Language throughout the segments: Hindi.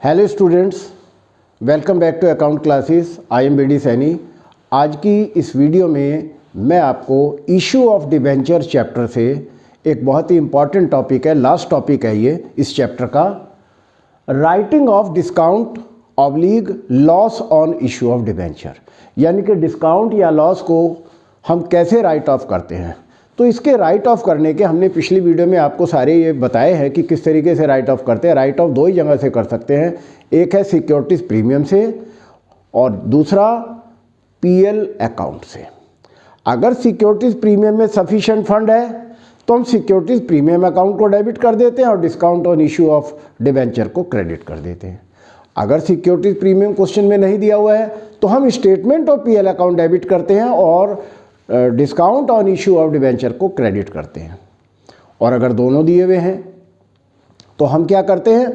Hello students, welcome back to account classes. I am BD Saini. आज की इस वीडियो में मैं आपको इशू ऑफ डिबेंचर चैप्टर से एक बहुत ही इम्पॉर्टेंट टॉपिक है, लास्ट टॉपिक है ये इस चैप्टर का, writing of discount oblique loss on issue of debenture, यानी कि डिस्काउंट या लॉस को हम कैसे राइट ऑफ करते हैं। तो इसके राइट ऑफ करने के हमने पिछली वीडियो में आपको सारे ये बताए हैं कि किस तरीके से राइट ऑफ करते हैं। राइट ऑफ दो ही जगह से कर सकते हैं, एक है सिक्योरिटीज़ प्रीमियम से और दूसरा PL अकाउंट से। अगर सिक्योरिटीज़ प्रीमियम में सफिशिएंट फंड है तो हम सिक्योरिटीज़ प्रीमियम अकाउंट को डेबिट कर देते हैं और discount on issue of debenture को क्रेडिट कर देते हैं। अगर सिक्योरिटीज़ प्रीमियम क्वेश्चन में नहीं दिया हुआ है तो हम statement of PL account debit करते हैं और discount on issue of debenture को क्रेडिट करते हैं। और अगर दोनों दिए हुए हैं तो हम क्या करते हैं,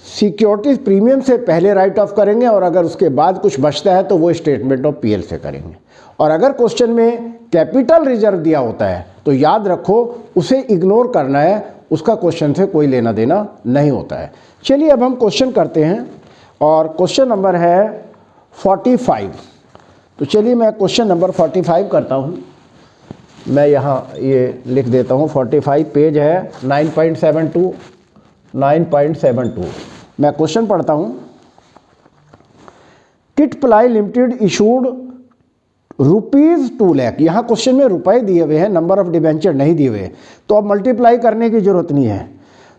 सिक्योरिटीज़ प्रीमियम से पहले राइट ऑफ करेंगे और अगर उसके बाद कुछ बचता है तो वो स्टेटमेंट ऑफ PL से करेंगे। और अगर क्वेश्चन में कैपिटल रिजर्व दिया होता है तो याद रखो उसे इग्नोर करना है, उसका क्वेश्चन से कोई लेना देना नहीं होता है। चलिए अब हम क्वेश्चन करते हैं और क्वेश्चन नंबर है 45। तो चलिए मैं क्वेश्चन नंबर 45 करता हूँ। मैं यहाँ ये लिख देता हूँ 45, पेज है 9.72। मैं क्वेश्चन पढ़ता हूँ। Kit ply limited issued ₹2 lakh. यहाँ क्वेश्चन में रुपए दिए हुए हैं, नंबर ऑफ डिबेंचर नहीं दिए हुए, तो अब मल्टीप्लाई करने की जरूरत नहीं है।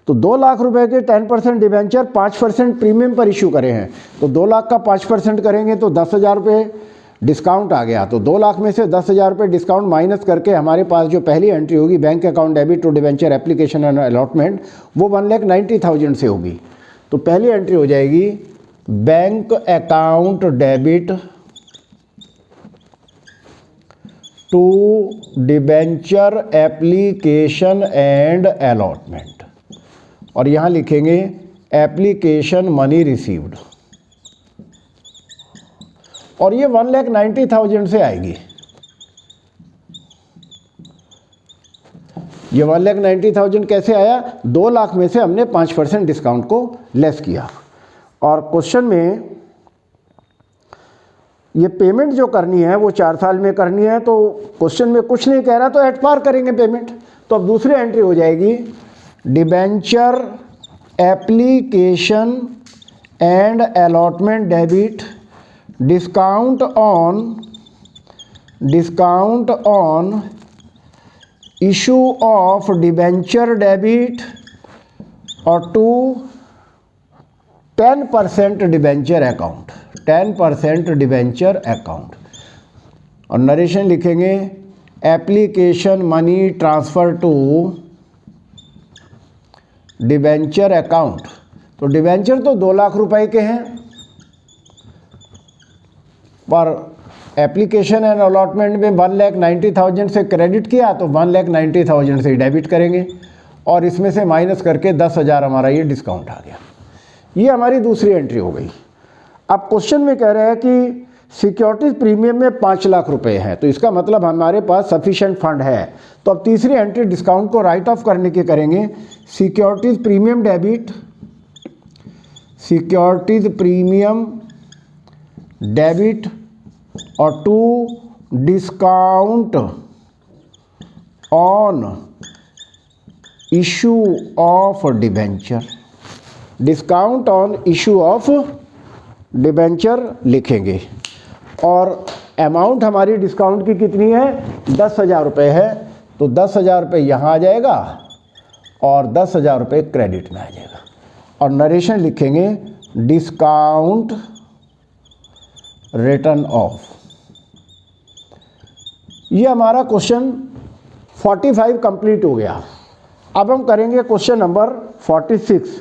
तो 2 लाख रुपए के 10% डिबेंचर 5% प्रीमियम पर इशू करे हैं, तो 2 लाख का 5% करेंगे तो 10,000 रुपये डिस्काउंट आ गया। तो 2 लाख में से 10,000 रुपये डिस्काउंट माइनस करके हमारे पास जो पहली एंट्री होगी bank account debit to debenture application and allotment, वो 1,90,000 से होगी। तो पहली एंट्री हो जाएगी bank account debit to debenture application and allotment, और यहाँ लिखेंगे एप्लीकेशन मनी रिसीव्ड, और ये 1,90,000 से आएगी। ये 1,90,000 कैसे आया? 2 लाख में से हमने 5% डिस्काउंट को लेस किया। और क्वेश्चन में ये पेमेंट जो करनी है वो 4 साल में करनी है, तो क्वेश्चन में कुछ नहीं कह रहा तो एट पार करेंगे पेमेंट। तो अब दूसरी एंट्री हो जाएगी debenture application and allotment debit discount on issue of debenture debit और to 10% debenture account, 10% debenture account. और नरेशन लिखेंगे application money transfer to debenture account. तो डिबेंचर तो 2 लाख रुपए के हैं, पर एप्लीकेशन एंड अलॉटमेंट में 1,90,000 से क्रेडिट किया तो 1,90,000 से डेबिट करेंगे और इसमें से माइनस करके 10,000 हमारा ये डिस्काउंट आ गया। ये हमारी दूसरी एंट्री हो गई। अब क्वेश्चन में कह रहे हैं कि सिक्योरिटीज़ प्रीमियम में 5 लाख रुपए है, तो इसका मतलब हमारे पास सफिशिएंट फंड है। तो अब तीसरी एंट्री डिस्काउंट को राइट ऑफ करने की करेंगे, securities premium debit, securities premium debit और to discount on issue of debenture, discount on issue of debenture लिखेंगे। और अमाउंट हमारी डिस्काउंट की कितनी है? 10,000 रुपये है, तो 10,000 रुपये यहाँ आ जाएगा और 10,000 रुपये क्रेडिट में आ जाएगा। और नरेशन लिखेंगे डिस्काउंट रिटर्न ऑफ। ये हमारा क्वेश्चन 45 कंप्लीट हो गया। अब हम करेंगे क्वेश्चन नंबर 46।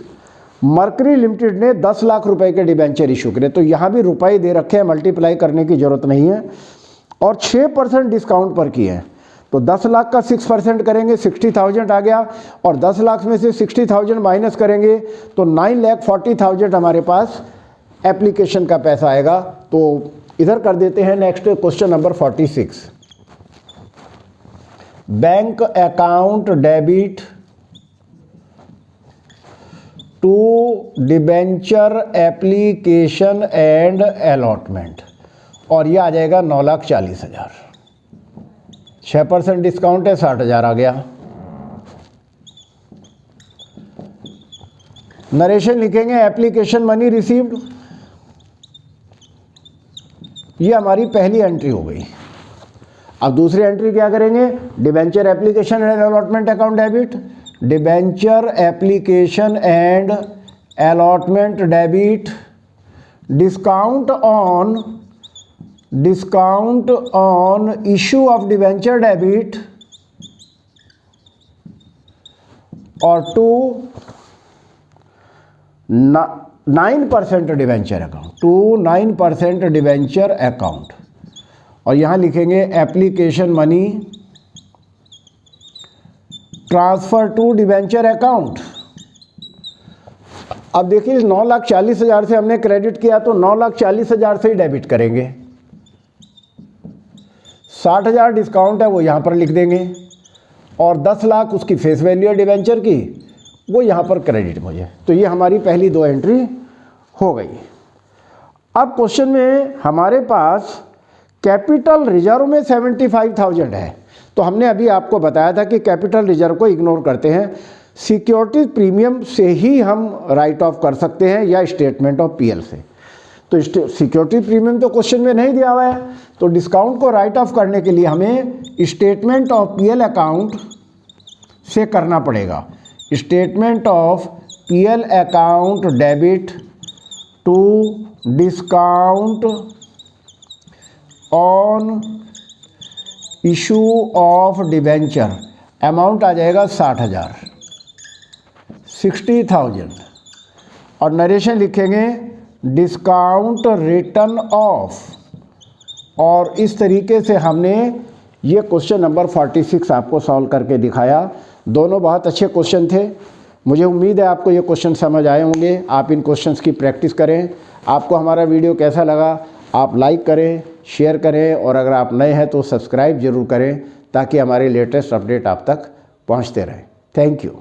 मर्करी लिमिटेड ने 10 लाख रुपए के डिबेंचर इशू करे, तो यहाँ भी रुपए दे रखे हैं, मल्टीप्लाई करने की जरूरत नहीं है, और 6% डिस्काउंट पर किए हैं। तो 10 लाख का 6% करेंगे 60,000 आ गया, और 10 लाख में से 60,000 माइनस करेंगे तो 9,40,000 हमारे पास एप्लीकेशन का पैसा आएगा। तो इधर कर देते हैं next question number 46। Bank account debit to debenture application and allotment, और ये आ जाएगा 9,40,000। 6% डिस्काउंट है, 60,000 आ गया। नरेशन लिखेंगे एप्लीकेशन मनी रिसीव्ड, ये हमारी पहली एंट्री हो गई। अब दूसरी एंट्री क्या करेंगे, debenture application and allotment account debit, debenture application and allotment debit, discount on issue of debenture debit, और 9% डिबेंचर अकाउंट, 9% डिबेंचर अकाउंट, और यहाँ लिखेंगे application money transfer to debenture account. अब देखिए 9,40,000 से हमने क्रेडिट किया तो 9,40,000 से ही डेबिट करेंगे। 60,000 डिस्काउंट है वो यहाँ पर लिख देंगे, और 10 लाख उसकी फेस वैल्यू है डिबेंचर की, वो यहाँ पर क्रेडिट मुझे। तो ये हमारी पहली 2 एंट्री हो गई। अब क्वेश्चन में हमारे पास कैपिटल रिजर्व में 75,000 है, तो हमने अभी आपको बताया था कि कैपिटल रिजर्व को इग्नोर करते हैं, सिक्योरिटी प्रीमियम से ही हम राइट ऑफ कर सकते हैं या स्टेटमेंट ऑफ पीएल से। तो सिक्योरिटी प्रीमियम तो क्वेश्चन में नहीं दिया हुआ है, तो डिस्काउंट को राइट ऑफ करने के लिए हमें स्टेटमेंट ऑफ पीएल अकाउंट से करना पड़ेगा। Statement of PL account debit to discount on issue of debenture, amount आ जाएगा 60,000, 60,000, और नरेशन लिखेंगे डिस्काउंट रिटर्न ऑफ, और इस तरीके से हमने ये क्वेश्चन नंबर 46 आपको सॉल्व करके दिखाया। दोनों बहुत अच्छे क्वेश्चन थे। मुझे उम्मीद है आपको ये क्वेश्चन समझ आए होंगे। आप इन क्वेश्चंस की प्रैक्टिस करें। आपको हमारा वीडियो कैसा लगा आप लाइक करें, शेयर करें, और अगर आप नए हैं तो सब्सक्राइब ज़रूर करें ताकि हमारे लेटेस्ट अपडेट आप तक पहुंचते रहें। Thank you.